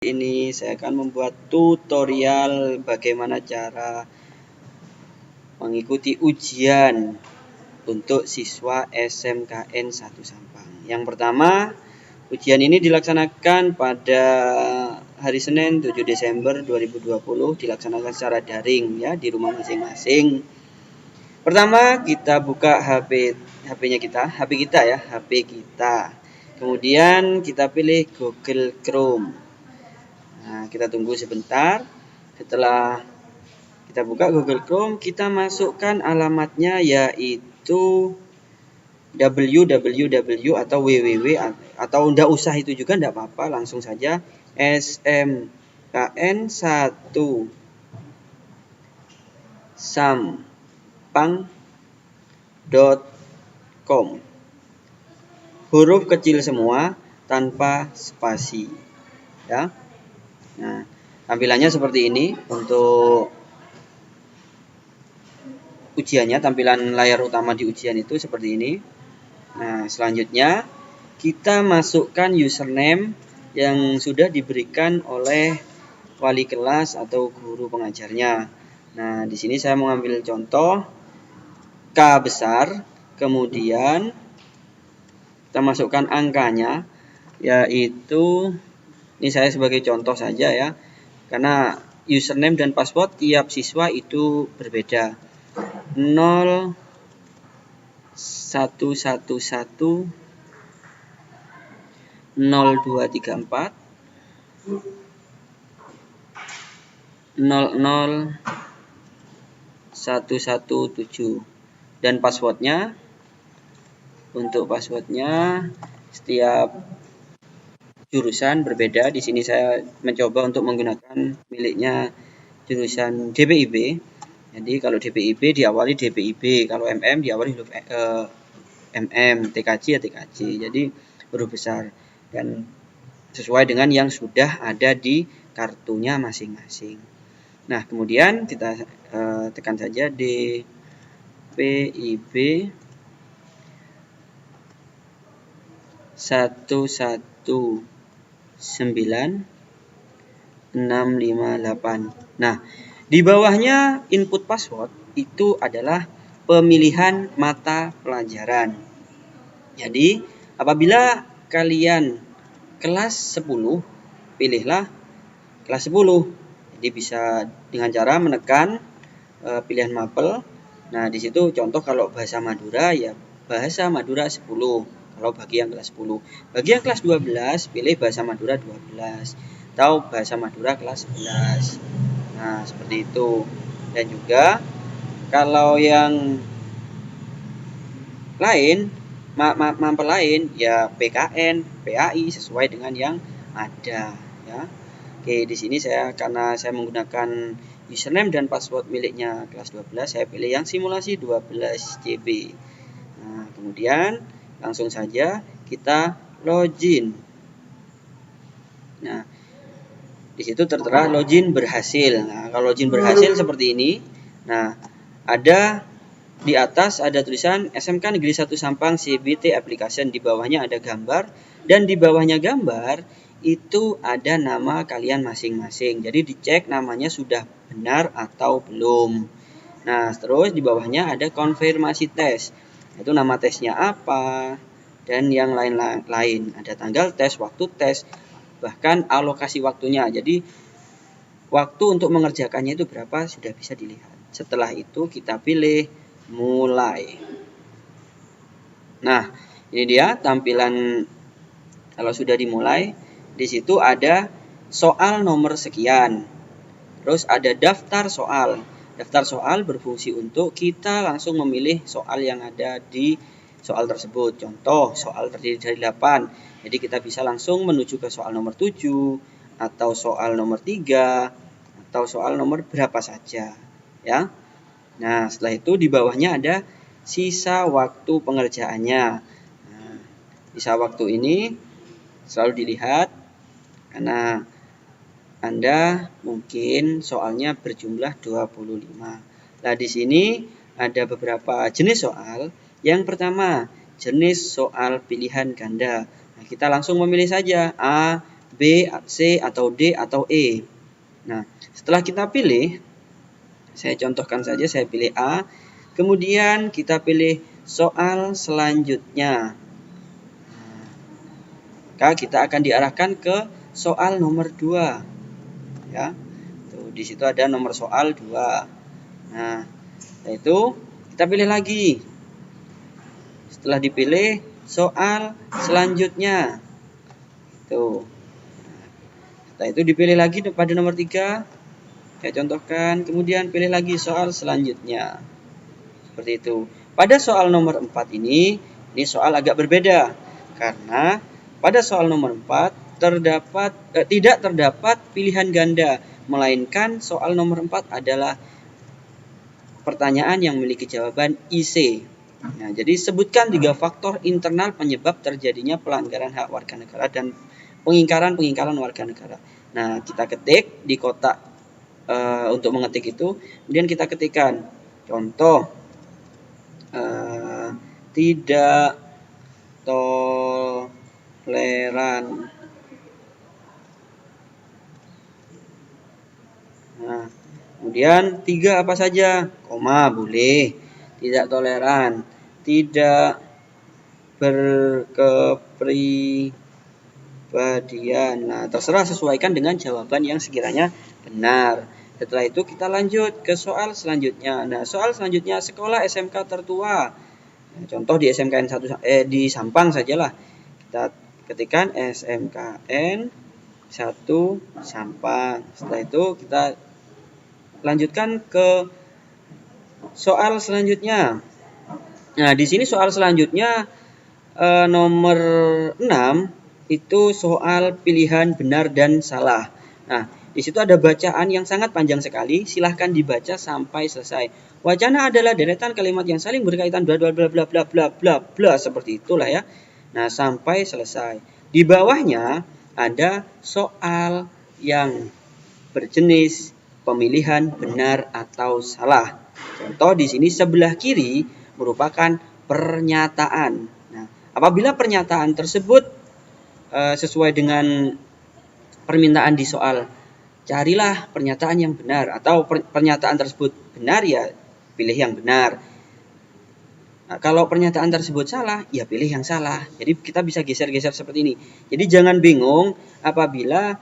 Ini saya akan membuat tutorial bagaimana cara mengikuti ujian untuk siswa SMKN 1 Sampang. Yang pertama, ujian ini dilaksanakan pada hari Senin 7 Desember 2020, dilaksanakan secara daring ya di rumah masing-masing. Pertama, kita buka HP kita. Kemudian kita pilih Google Chrome. Nah, kita tunggu sebentar. Setelah kita buka Google Chrome, kita masukkan alamatnya yaitu www atau www, atau enggak usah itu juga enggak apa-apa, langsung saja smkn1 sampang.com, huruf kecil semua tanpa spasi ya. Nah, tampilannya seperti ini untuk ujiannya, tampilan layar utama di ujian itu seperti ini. Nah, selanjutnya kita masukkan username yang sudah diberikan oleh wali kelas atau guru pengajarnya. Nah, di sini saya mengambil contoh K besar, kemudian kita masukkan angkanya, yaitu ini saya sebagai contoh saja ya, karena username dan password tiap siswa itu berbeda. 0111 0234 00117, dan passwordnya, untuk passwordnya setiap jurusan berbeda. Di sini saya mencoba untuk menggunakan miliknya jurusan DPIB. Jadi kalau DPIB diawali DPIB, kalau MM diawali huruf MM, TKJ ya TKJ. Jadi huruf besar dan sesuai dengan yang sudah ada di kartunya masing-masing. Nah, kemudian kita tekan saja DPIB 119658. Nah, di bawahnya input password itu adalah pemilihan mata pelajaran. Jadi, apabila kalian kelas 10, pilihlah kelas 10. Jadi bisa dengan cara menekan pilihan mapel. Nah, di situ contoh kalau bahasa Madura ya bahasa Madura 10. Kalau bagi yang kelas 10. Bagi yang kelas 12, pilih bahasa Madura 12 atau bahasa Madura kelas 11. Nah, seperti itu. Dan juga kalau yang lain, mapel lain ya PKN, PAI sesuai dengan yang ada ya. Oke, di sini karena saya menggunakan username dan password miliknya kelas 12, saya pilih yang simulasi 12 JB. Nah, kemudian langsung saja kita login. Nah, di situ tertera login berhasil. Nah, kalau login berhasil seperti ini. Nah, ada di atas ada tulisan SMK Negeri 1 Sampang CBT Application, di bawahnya ada gambar, dan di bawahnya gambar itu ada nama kalian masing-masing. Jadi dicek namanya sudah benar atau belum. Nah, terus di bawahnya ada konfirmasi tes. Itu nama tesnya apa dan yang lain-lain. Ada tanggal tes, waktu tes, bahkan alokasi waktunya. Jadi waktu untuk mengerjakannya itu berapa sudah bisa dilihat. Setelah itu kita pilih mulai. Nah, ini dia tampilan kalau sudah dimulai. Di situ ada soal nomor sekian. Terus ada daftar soal. Daftar soal berfungsi untuk kita langsung memilih soal yang ada di soal tersebut. Contoh, soal terdiri dari 8. Jadi kita bisa langsung menuju ke soal nomor 7 atau soal nomor 3 atau soal nomor berapa saja, ya. Nah, setelah itu di bawahnya ada sisa waktu pengerjaannya. Nah, sisa waktu ini selalu dilihat karena Anda mungkin soalnya berjumlah 25. Nah, di sini ada beberapa jenis soal. Yang pertama, jenis soal pilihan ganda. Nah, kita langsung memilih saja A, B, C, atau D, atau E. Nah, setelah kita pilih, saya contohkan saja, saya pilih A. Kemudian kita pilih soal selanjutnya. Maka kita akan diarahkan ke soal nomor 2. Ya. Tuh, di situ ada nomor soal 2. Nah, setelah itu kita pilih lagi. Setelah dipilih, soal selanjutnya. Tuh. Setelah itu dipilih lagi pada nomor 3. Saya contohkan, kemudian pilih lagi soal selanjutnya. Seperti itu. Pada soal nomor 4 ini soal agak berbeda. Karena pada soal nomor 4 tidak terdapat pilihan ganda, melainkan soal nomor 4 adalah pertanyaan yang memiliki jawaban IC. Nah, jadi sebutkan 3 faktor internal penyebab terjadinya pelanggaran hak warga negara dan pengingkaran warga negara. Nah, kita ketik di kotak untuk mengetik itu, kemudian kita ketikkan contoh tidak toleran. Nah, kemudian 3 apa saja? Koma boleh. Tidak toleran, tidak berkepribadian. Nah, terserah, sesuaikan dengan jawaban yang sekiranya benar. Setelah itu kita lanjut ke soal selanjutnya. Nah, soal selanjutnya sekolah SMK tertua. Nah, contoh di SMKN 1 di Sampang sajalah. Kita ketikkan SMKN 1 Sampang. Setelah itu kita lanjutkan ke soal selanjutnya. Nah, di sini soal selanjutnya nomor 6 itu soal pilihan benar dan salah. Nah, di situ ada bacaan yang sangat panjang sekali. Silahkan dibaca sampai selesai. Wacana adalah deretan kalimat yang saling berkaitan bla bla bla bla bla bla bla bla, seperti itulah ya. Nah, sampai selesai. Di bawahnya ada soal yang berjenis pemilihan benar atau salah. Contoh di sini sebelah kiri merupakan pernyataan. Nah, apabila pernyataan tersebut sesuai dengan permintaan di soal, carilah pernyataan yang benar, atau pernyataan tersebut benar ya pilih yang benar. Nah, kalau pernyataan tersebut salah, ya pilih yang salah. Jadi kita bisa geser-geser seperti ini. Jadi jangan bingung apabila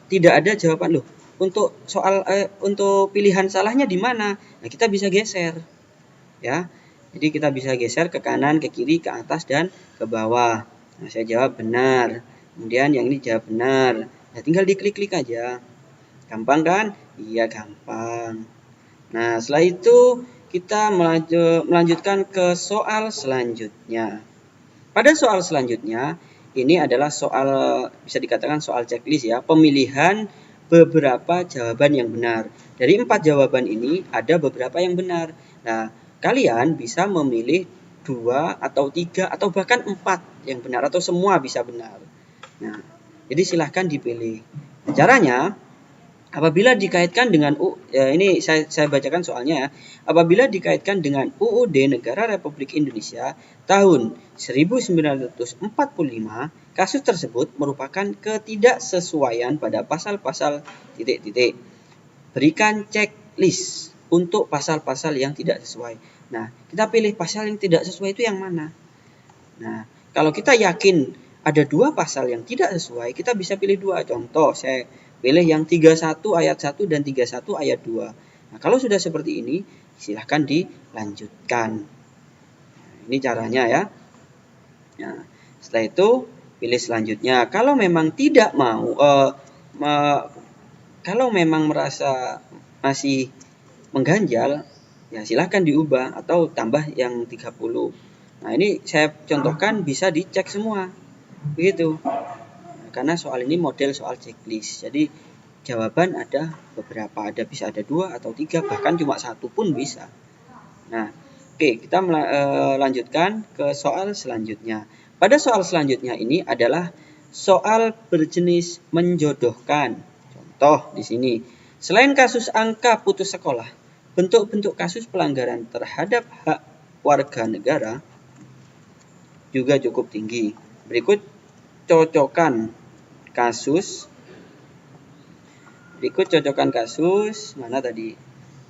tidak ada jawaban loh. Untuk soal untuk pilihan salahnya di mana? Nah, kita bisa geser. Ya. Jadi kita bisa geser ke kanan, ke kiri, ke atas, dan ke bawah. Nah, saya jawab benar. Kemudian yang ini jawab benar. Nah, tinggal diklik-klik aja. Gampang kan? Iya, gampang. Nah, setelah itu kita melanjutkan ke soal selanjutnya. Pada soal selanjutnya, ini adalah soal, bisa dikatakan soal checklist ya, pemilihan beberapa jawaban yang benar. Dari 4 jawaban ini, ada beberapa yang benar. Nah, kalian bisa memilih 2 atau 3 atau bahkan 4 yang benar, atau semua bisa benar. Nah, jadi silahkan dipilih. Caranya, apabila dikaitkan dengan ini saya bacakan soalnya ya. Apabila dikaitkan dengan UUD Negara Republik Indonesia tahun 1945, kasus tersebut merupakan ketidaksesuaian pada pasal-pasal ... Berikan checklist untuk pasal-pasal yang tidak sesuai. Nah, kita pilih pasal yang tidak sesuai itu yang mana? Nah, kalau kita yakin ada 2 pasal yang tidak sesuai, kita bisa pilih 2. Contoh, saya pilih yang 31 ayat 1 dan 31 ayat 2. Nah, kalau sudah seperti ini, silahkan dilanjutkan. Nah, ini caranya ya. Nah, setelah itu pilih selanjutnya. Kalau memang tidak mau, kalau memang merasa masih mengganjal, ya silahkan diubah atau tambah yang 30. Nah, ini saya contohkan bisa dicek semua. Begitu. Nah, karena soal ini model soal checklist. Jadi jawaban ada beberapa, bisa ada 2 atau 3, bahkan cuma 1 pun bisa. Nah, oke, kita lanjutkan ke soal selanjutnya. Pada soal selanjutnya ini adalah soal berjenis menjodohkan. Contoh di sini, selain kasus angka putus sekolah, bentuk-bentuk kasus pelanggaran terhadap hak warga negara juga cukup tinggi. Berikut cocokkan kasus. Berikut cocokkan kasus. Mana tadi?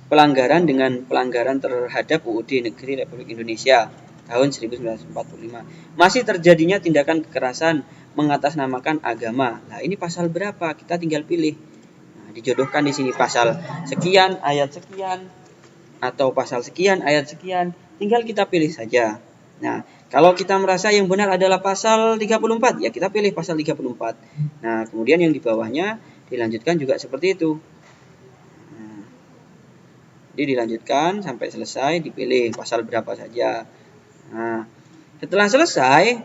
Pelanggaran dengan pelanggaran terhadap UUD Negeri Republik Indonesia tahun 1945. Masih terjadinya tindakan kekerasan mengatasnamakan agama. Nah, ini pasal berapa? Kita tinggal pilih. Nah, dijodohkan di sini pasal sekian, ayat sekian, atau pasal sekian, ayat sekian. Tinggal kita pilih saja. Nah, kalau kita merasa yang benar adalah pasal 34, ya kita pilih pasal 34. Nah, kemudian yang di bawahnya dilanjutkan juga seperti itu. Jadi dilanjutkan sampai selesai, dipilih pasal berapa saja. Nah, setelah selesai,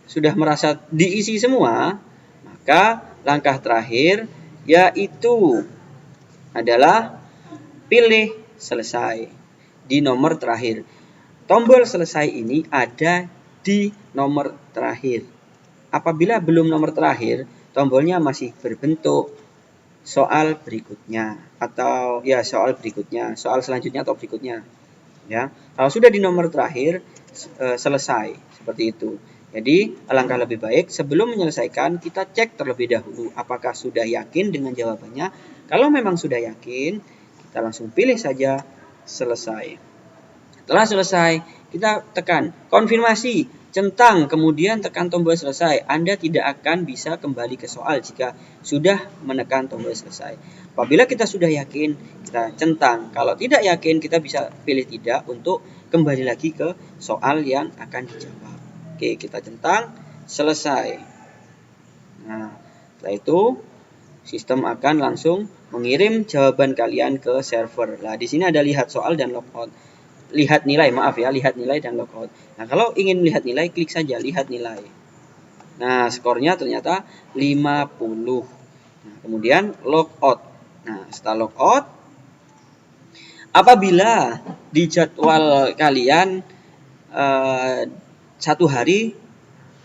sudah merasa diisi semua, maka langkah terakhir yaitu adalah pilih selesai di nomor terakhir. Tombol selesai ini ada di nomor terakhir. Apabila belum nomor terakhir, tombolnya masih berbentuk soal berikutnya atau ya soal berikutnya, soal selanjutnya atau berikutnya. Ya, kalau sudah di nomor terakhir selesai seperti itu. Jadi alangkah lebih baik sebelum menyelesaikan kita cek terlebih dahulu apakah sudah yakin dengan jawabannya. Kalau memang sudah yakin, kita langsung pilih saja selesai. Setelah selesai, kita tekan konfirmasi, centang, kemudian tekan tombol selesai. Anda tidak akan bisa kembali ke soal jika sudah menekan tombol selesai. Apabila kita sudah yakin, kita centang. Kalau tidak yakin, kita bisa pilih tidak untuk kembali lagi ke soal yang akan dijawab. Oke, kita centang, selesai. Nah, setelah itu sistem akan langsung mengirim jawaban kalian ke server. Nah, di sini ada lihat soal dan logout. Lihat nilai, lihat nilai dan logout. Nah, kalau ingin lihat nilai, klik saja lihat nilai. Nah, skornya ternyata 50. Nah, kemudian logout. Nah, setelah logout, apabila di jadwal kalian 1 hari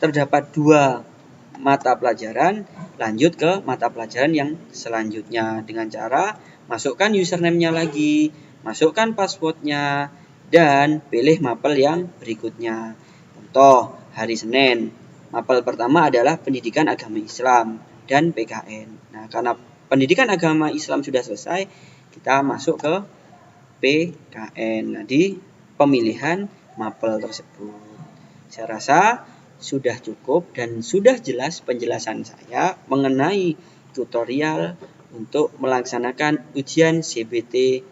terdapat 2 mata pelajaran, lanjut ke mata pelajaran yang selanjutnya dengan cara masukkan username-nya lagi, masukkan password-nya, dan pilih mapel yang berikutnya. Contoh, hari Senin, mapel pertama adalah Pendidikan Agama Islam dan PKN. Nah, karena Pendidikan Agama Islam sudah selesai, kita masuk ke PKN. Nah, di pemilihan mapel tersebut. Saya rasa sudah cukup dan sudah jelas penjelasan saya mengenai tutorial untuk melaksanakan ujian CBT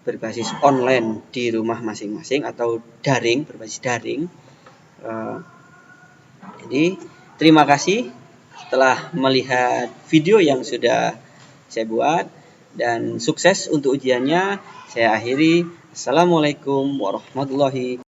berbasis online di rumah masing-masing atau daring, berbasis daring. Jadi terima kasih telah melihat video yang sudah saya buat dan sukses untuk ujiannya. Saya akhiri. Assalamualaikum warahmatullahi wabarakatuh.